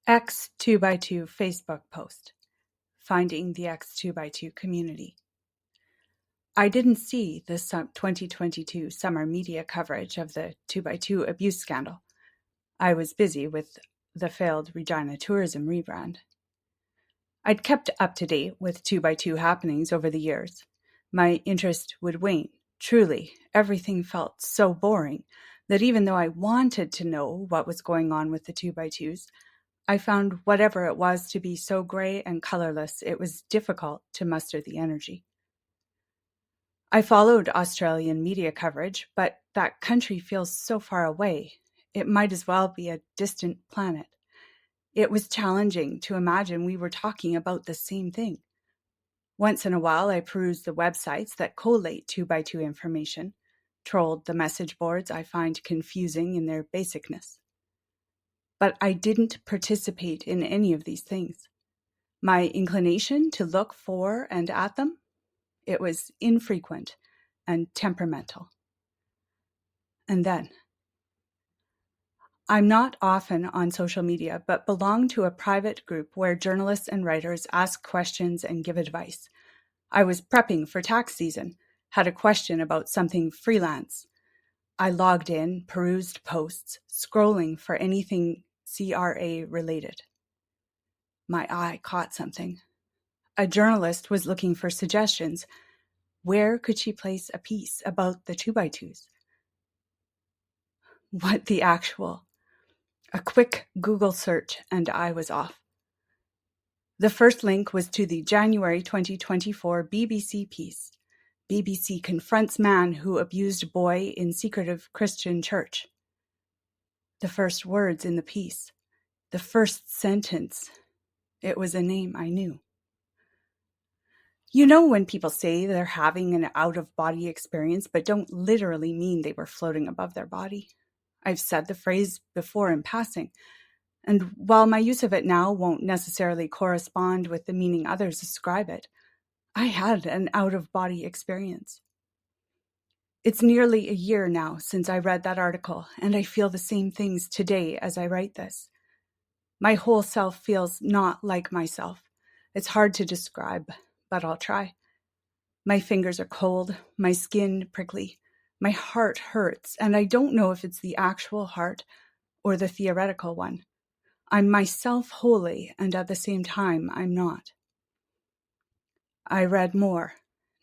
X 2x2 Facebook post. Finding the X 2x2 community. I didn't see the 2022 summer media coverage of the 2x2 abuse scandal. I was busy with the failed Regina Tourism rebrand. I'd kept up to date with 2x2 happenings over the years. My interest would wane. Truly, everything felt so boring that even though I wanted to know what was going on with the 2x2s, I found whatever it was to be so gray and colorless it was difficult to muster the energy. I followed Australian media coverage, but that country feels so far away. It might as well be a distant planet. It was challenging to imagine we were talking about the same thing. Once in a while, I perused the websites that collate 2x2 information, trolled the message boards I find confusing in their basicness. But I didn't participate in any of these things. My inclination to look for and at them, it was infrequent and temperamental. And then, I'm not often on social media, but belong to a private group where journalists and writers ask questions and give advice. I was prepping for tax season, had a question about something freelance. I logged in, perused posts, scrolling for anything CRA related. My eye caught something. A journalist was looking for suggestions. Where could she place a piece about the 2x2s? What the actual? A quick Google search and I was off. The first link was to the January 2024 BBC piece. BBC confronts man who abused boy in secretive Christian church. The first words in the piece, the first sentence, it was a name I knew. You know when people say they're having an out-of-body experience but don't literally mean they were floating above their body? I've said the phrase before in passing, and while my use of it now won't necessarily correspond with the meaning others ascribe it, I had an out-of-body experience. It's nearly a year now since I read that article, and I feel the same things today as I write this. My whole self feels not like myself. It's hard to describe, but I'll try. My fingers are cold, my skin prickly, my heart hurts, and I don't know if it's the actual heart or the theoretical one. I'm myself wholly, and at the same time, I'm not. I read more,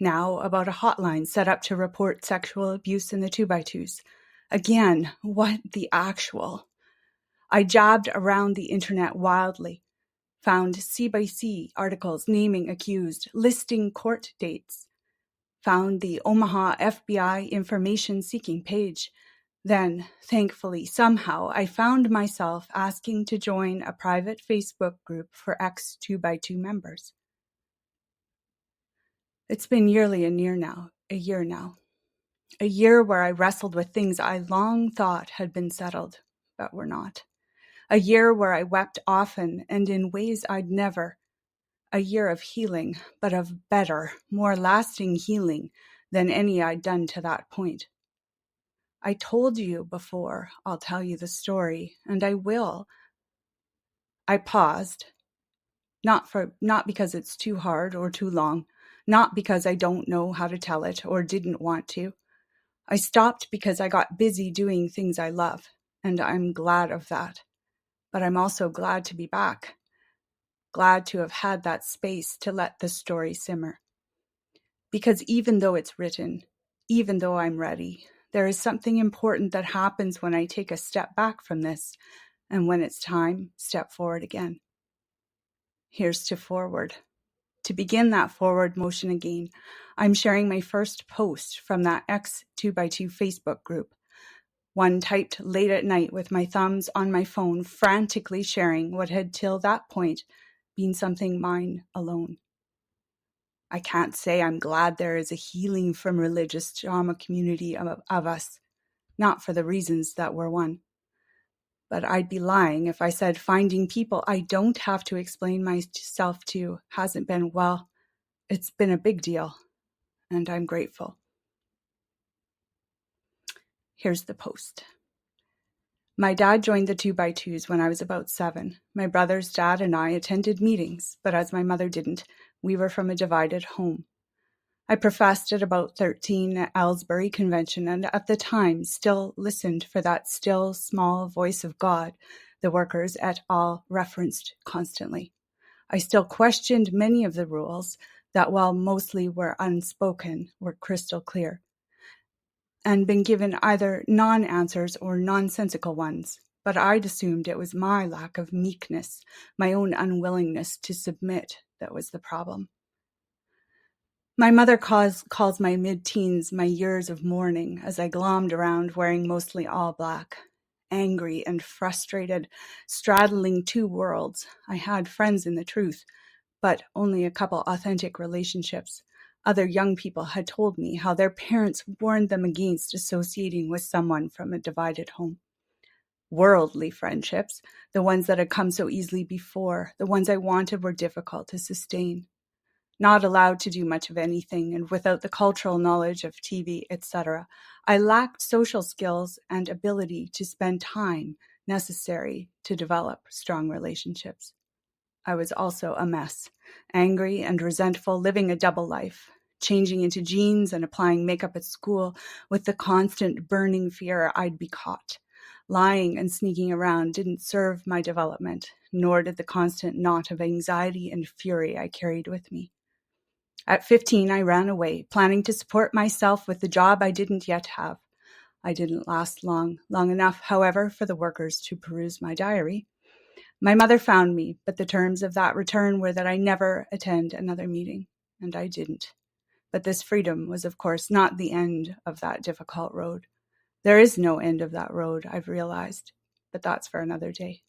now about a hotline set up to report sexual abuse in the 2x2s. Again, what the actual? I jabbed around the internet wildly, found C-by-C articles naming accused, listing court dates, found the Omaha FBI information-seeking page. Then, thankfully, somehow, I found myself asking to join a private Facebook group for ex-2x2 members. It's been nearly a year now. A year where I wrestled with things I long thought had been settled, but were not. A year where I wept often and in ways I'd never. A year of healing, but of better, more lasting healing than any I'd done to that point. I told you before I'll tell you the story, and I will. I paused, not because it's too hard or too long, not because I don't know how to tell it or didn't want to. I stopped because I got busy doing things I love, and I'm glad of that. But I'm also glad to be back, glad to have had that space to let the story simmer. Because even though it's written, even though I'm ready, there is something important that happens when I take a step back from this, and when it's time, step forward again. Here's to forward. To begin that forward motion again, I'm sharing my first post from that X2x2 Facebook group, one typed late at night with my thumbs on my phone, frantically sharing what had till that point been something mine alone. I can't say I'm glad there is a healing from religious trauma community of us, not for the reasons that were one. But I'd be lying if I said finding people I don't have to explain myself to hasn't been, well, it's been a big deal, and I'm grateful. Here's the post. My dad joined the 2x2s when I was about 7. My brother's dad and I attended meetings, but as my mother didn't, we were from a divided home. I professed at about 13 at Aylesbury Convention, and at the time still listened for that still, small voice of God the workers et al. Referenced constantly. I still questioned many of the rules that, while mostly were unspoken, were crystal clear, and been given either non-answers or nonsensical ones. But I'd assumed it was my lack of meekness, my own unwillingness to submit, that was the problem. My mother calls my mid-teens my years of mourning as I glommed around wearing mostly all black. Angry and frustrated, straddling two worlds. I had friends in the truth, but only a couple authentic relationships. Other young people had told me how their parents warned them against associating with someone from a divided home. Worldly friendships, the ones that had come so easily before, the ones I wanted, were difficult to sustain. Not allowed to do much of anything, and without the cultural knowledge of TV, etc., I lacked social skills and ability to spend time necessary to develop strong relationships. I was also a mess, angry and resentful, living a double life, changing into jeans and applying makeup at school with the constant burning fear I'd be caught. Lying and sneaking around didn't serve my development, nor did the constant knot of anxiety and fury I carried with me. At 15, I ran away, planning to support myself with the job I didn't yet have. I didn't last long enough, however, for the workers to peruse my diary. My mother found me, but the terms of that return were that I never attend another meeting, and I didn't. But this freedom was, of course, not the end of that difficult road. There is no end of that road, I've realized, but that's for another day.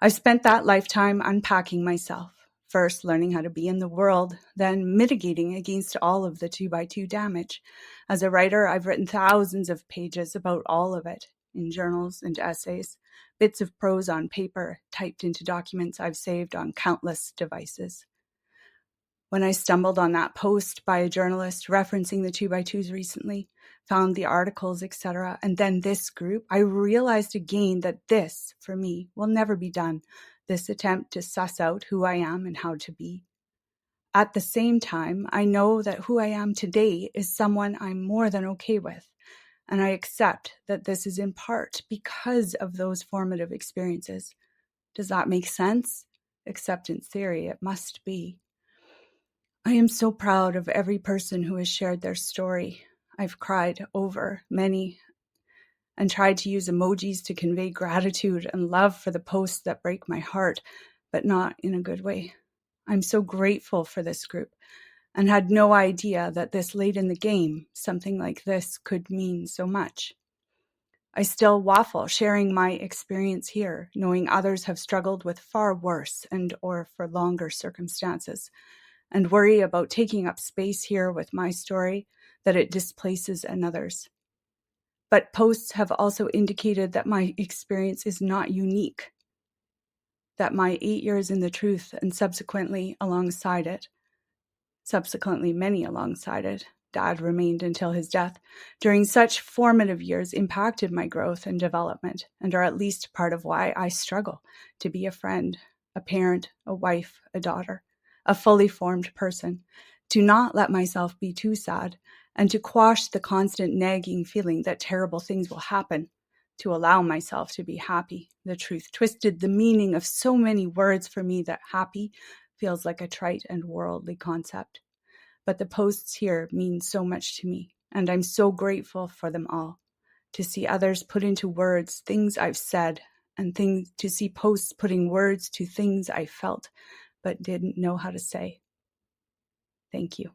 I've spent that lifetime unpacking myself, first learning how to be in the world, then mitigating against all of the 2x2 damage. As a writer, I've written thousands of pages about all of it, in journals and essays, bits of prose on paper, typed into documents I've saved on countless devices. When I stumbled on that post by a journalist referencing the 2x2s recently, found the articles, etc., and then this group, I realized again that this, for me, will never be done, this attempt to suss out who I am and how to be. At the same time, I know that who I am today is someone I'm more than okay with, and I accept that this is in part because of those formative experiences. Does that make sense? Except in theory, it must be. I am so proud of every person who has shared their story. I've cried over many and tried to use emojis to convey gratitude and love for the posts that break my heart, but not in a good way. I'm so grateful for this group and had no idea that this late in the game, something like this could mean so much. I still waffle sharing my experience here, knowing others have struggled with far worse and or for longer circumstances, and worry about taking up space here with my story, that it displaces another's. But posts have also indicated that my experience is not unique, that my 8 years in the truth and subsequently many alongside it, Dad remained until his death, during such formative years impacted my growth and development, and are at least part of why I struggle to be a friend, a parent, a wife, a daughter, a fully formed person, to not let myself be too sad, and to quash the constant nagging feeling that terrible things will happen, to allow myself to be happy. The truth twisted the meaning of so many words for me that happy feels like a trite and worldly concept. But the posts here mean so much to me, and I'm so grateful for them all. To see others put into words things I've said, and to see posts putting words to things I felt but didn't know how to say. Thank you.